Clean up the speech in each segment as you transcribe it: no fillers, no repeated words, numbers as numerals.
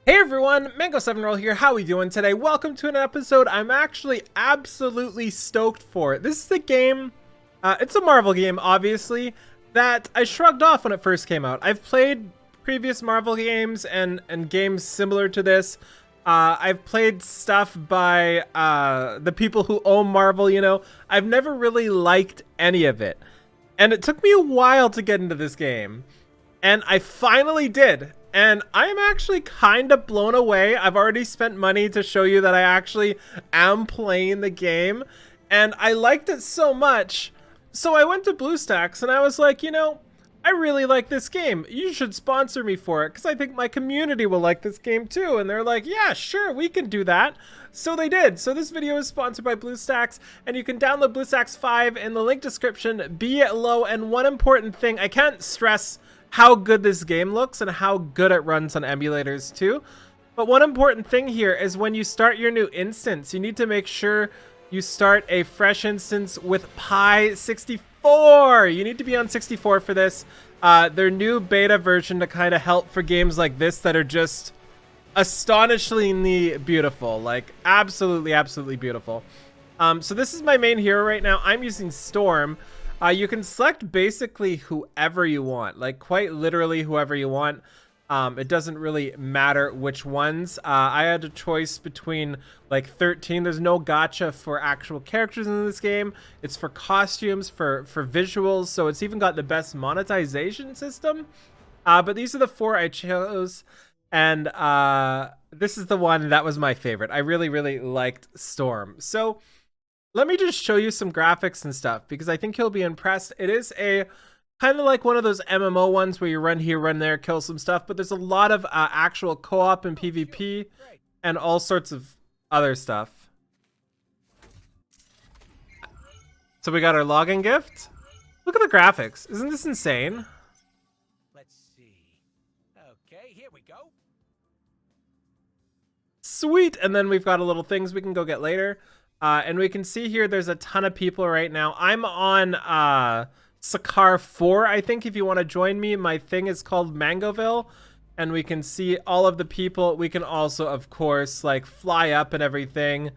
Hey everyone, Mango7Roll here. How we doing today? Welcome to an episode I'm actually absolutely stoked for. This is a game, it's a Marvel game, obviously, that I shrugged off when it first came out. I've played previous Marvel games and games similar to this. I've played stuff by the people who own Marvel, you know. I've never really liked any of it. And it took me a while to get into this game. And I finally did. And I am actually kind of blown away. I've already spent money to show you that I actually am playing the game. And I liked it so much. So I went to BlueStacks and I was like, you know, I really like this game. You should sponsor me for it because I think my community will like this game too. And they're like, yeah, sure, we can do that. So they did. So this video is sponsored by BlueStacks, and you can download BlueStacks 5 in the link description below. And one important thing, I can't stress how good this game looks and how good it runs on emulators too. But one important thing here is when you start your new instance, you need to make sure you start a fresh instance with Pi 64. You need to be on 64 for this. Their new beta version to kind of help for games like this that are just astonishingly beautiful, like absolutely beautiful. So this is my main hero right now. I'm using Storm. You can select basically whoever you want, like quite literally whoever you want. It doesn't really matter which ones. I had a choice between like 13. There's no gacha for actual characters in this game. It's for costumes, for visuals. So it's even got the best monetization system. But these are the four I chose. And this is the one that was my favorite. I really liked Storm. So let me just show you some graphics and stuff because I think you'll be impressed. It is a kind of like one of those MMO ones where you run here, run there, kill some stuff, but there's a lot of actual co-op and PvP and all sorts of other stuff. So we got our login gift. Look at the graphics. Isn't this insane? Let's see. Okay, here we go. Sweet. And then we've got a little things we can go get later. And we can see here there's a ton of people right now. I'm on Sakar 4, I think, if you want to join me. My thing is called Mangoville, and we can see all of the people. We can also, of course, like fly up and everything.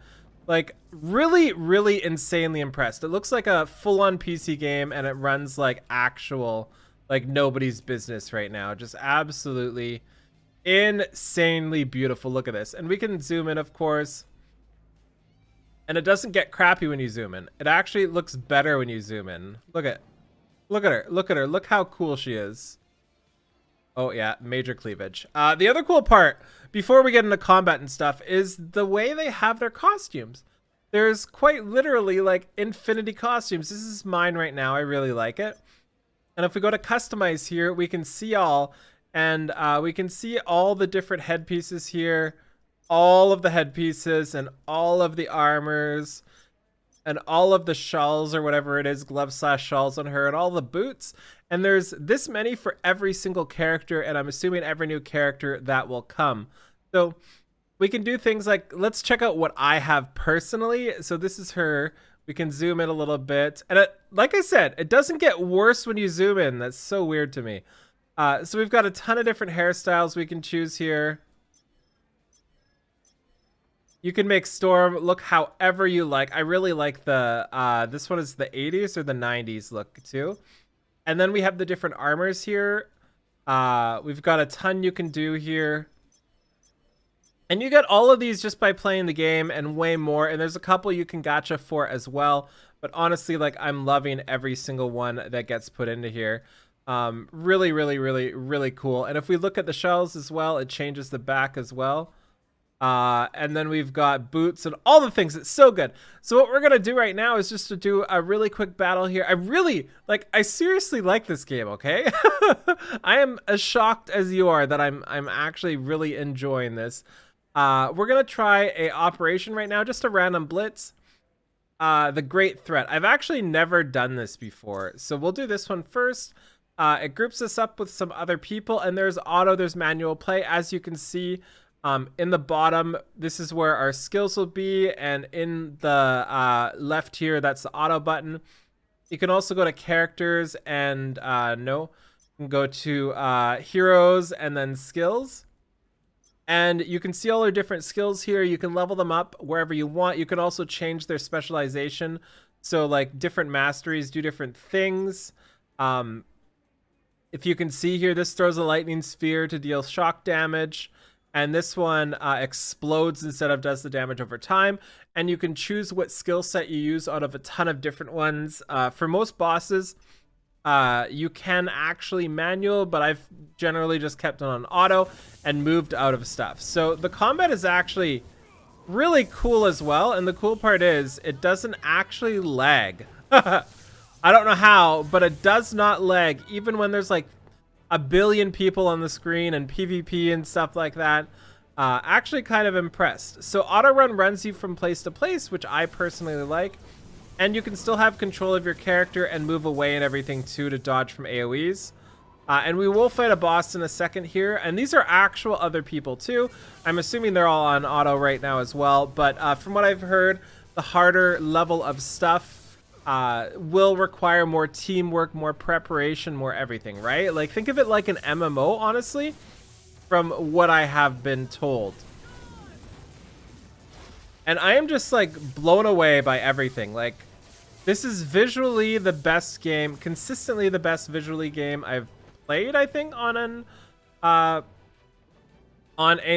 Like really insanely impressed. It looks like a full-on PC game, and it runs like actual, like nobody's business right now. Just absolutely insanely beautiful. Look at this. And we can zoom in, of course. And it doesn't get crappy when you zoom in. It actually looks better when you zoom in. Look at her. Look at her. Look how cool she is. Oh yeah, major cleavage. The other cool part, before we get into combat and stuff, is the way they have their costumes. There's quite literally like infinity costumes. This is mine right now. I really like it. And if we go to customize here, we can see all. And we can see all the different headpieces here. All of the headpieces and all of the armors and all of the shawls or whatever it is, gloves/shawls on her, and all the boots. And there's this many for every single character, and I'm assuming every new character that will come. So we can do things like, let's check out what I have personally. So this is her. We can zoom in a little bit. And like I said, it doesn't get worse when you zoom in. That's so weird to me. So we've got a ton of different hairstyles we can choose here. You can make Storm look however you like. I really like the, this one is the 80s or the 90s look too. And then we have the different armors here. We've got a ton you can do here. And you get all of these just by playing the game and way more. And there's a couple you can gacha for as well. But honestly, like I'm loving every single one that gets put into here. Really cool. And if we look at the shells as well, it changes the back as well. And then we've got boots and all the things. It's so good. So what we're gonna do right now is just to do a really quick battle here. I seriously like this game, okay? I am as shocked as you are that I'm actually really enjoying this. We're gonna try a operation right now, just a random blitz. The Great Threat. I've actually never done this before, so we'll do this one first. It groups us up with some other people, and there's auto, there's manual play, as you can see. In the bottom, this is where our skills will be, and in the left here, that's the auto button. You can also go to characters and you can go to heroes and then skills. And you can see all their different skills here. You can level them up wherever you want. You can also change their specialization. So like different masteries do different things. If you can see here, this throws a lightning sphere to deal shock damage. And this one explodes instead of does the damage over time. And you can choose what skill set you use out of a ton of different ones. For most bosses, you can actually manual, but I've generally just kept it on auto and moved out of stuff. So the combat is actually really cool as well. And the cool part is it doesn't actually lag. I don't know how, but it does not lag even when there's like a billion people on the screen and PvP and stuff like that. Actually kind of impressed. So auto run runs you from place to place, which I personally like. And you can still have control of your character and move away and everything too to dodge from AoEs. And we will fight a boss in a second here. And these are actual other people too. I'm assuming they're all on auto right now as well. But from what I've heard, the harder level of stuff will require more teamwork, more preparation, more everything, right? Like, think of it like an MMO, honestly, from what I have been told. And I am just, like, blown away by everything. Like, this is visually the best game, consistently the best visually game I've played, I think, on a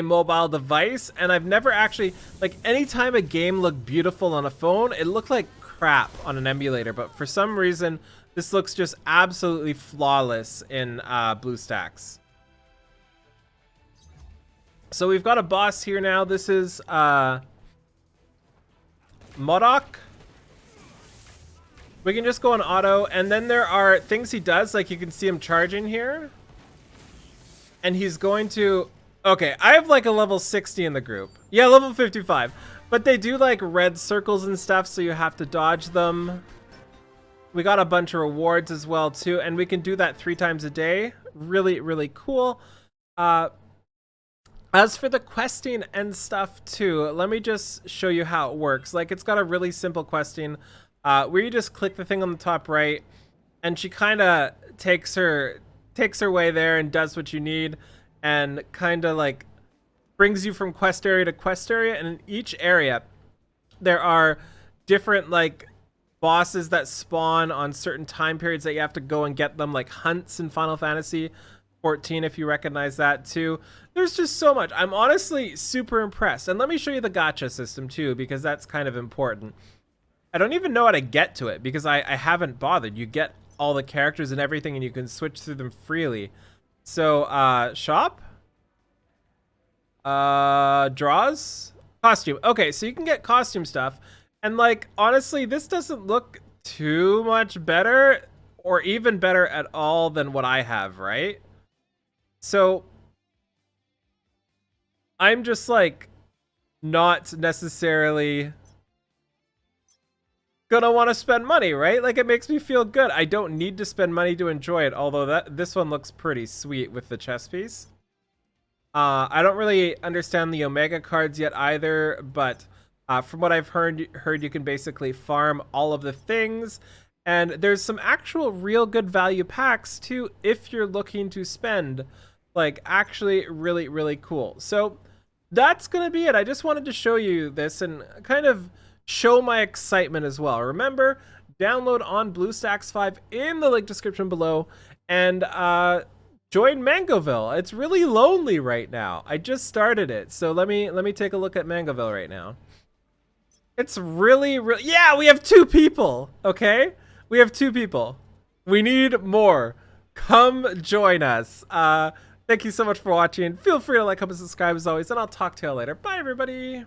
mobile device. And I've never actually, like, anytime a game looked beautiful on a phone, it looked like crap on an emulator, but for some reason this looks just absolutely flawless in BlueStacks. So we've got a boss here now. This is Modok. We can just go on auto, and then there are things he does, like you can see him charging here, and he's going to, okay, I have like a level 60 in the group, yeah, level 55. But they do like red circles and stuff, so you have to dodge them. We got a bunch of rewards as well too, and we can do that 3 times a day. Really, really cool. As for the questing and stuff too, let me just show you how it works. Like, it's got a really simple questing where you just click the thing on the top right, and she kind of takes her way there and does what you need, and kind of like brings you from quest area to quest area. And in each area there are different like bosses that spawn on certain time periods that you have to go and get them, like hunts in Final Fantasy 14, if you recognize that too. There's just so much. I'm honestly super impressed. And let me show you the gacha system too, because that's kind of important. I don't even know how to get to it because I haven't bothered. You get all the characters and everything, and you can switch through them freely. So shop, draws, costume. Okay, so you can get costume stuff, and like honestly this doesn't look too much better or even better at all than what I have, right? So I'm just like not necessarily gonna want to spend money, right? Like, it makes me feel good. I don't need to spend money to enjoy it, although this one looks pretty sweet with the chess piece. I don't really understand the Omega cards yet either, but from what I've heard you can basically farm all of the things, and there's some actual real good value packs too if you're looking to spend. Like, actually really, really cool. So that's gonna be it. I just wanted to show you this and kind of show my excitement as well. Remember, download on BlueStacks 5 in the link description below, and join Mangoville. It's really lonely right now. I just started it, so let me take a look at Mangoville right now. It's really, yeah, we have 2 people. Okay, we have 2 people. We need more. Come join us. Thank you so much for watching. Feel free to like, comment, subscribe as always, and I'll talk to you later. Bye, everybody.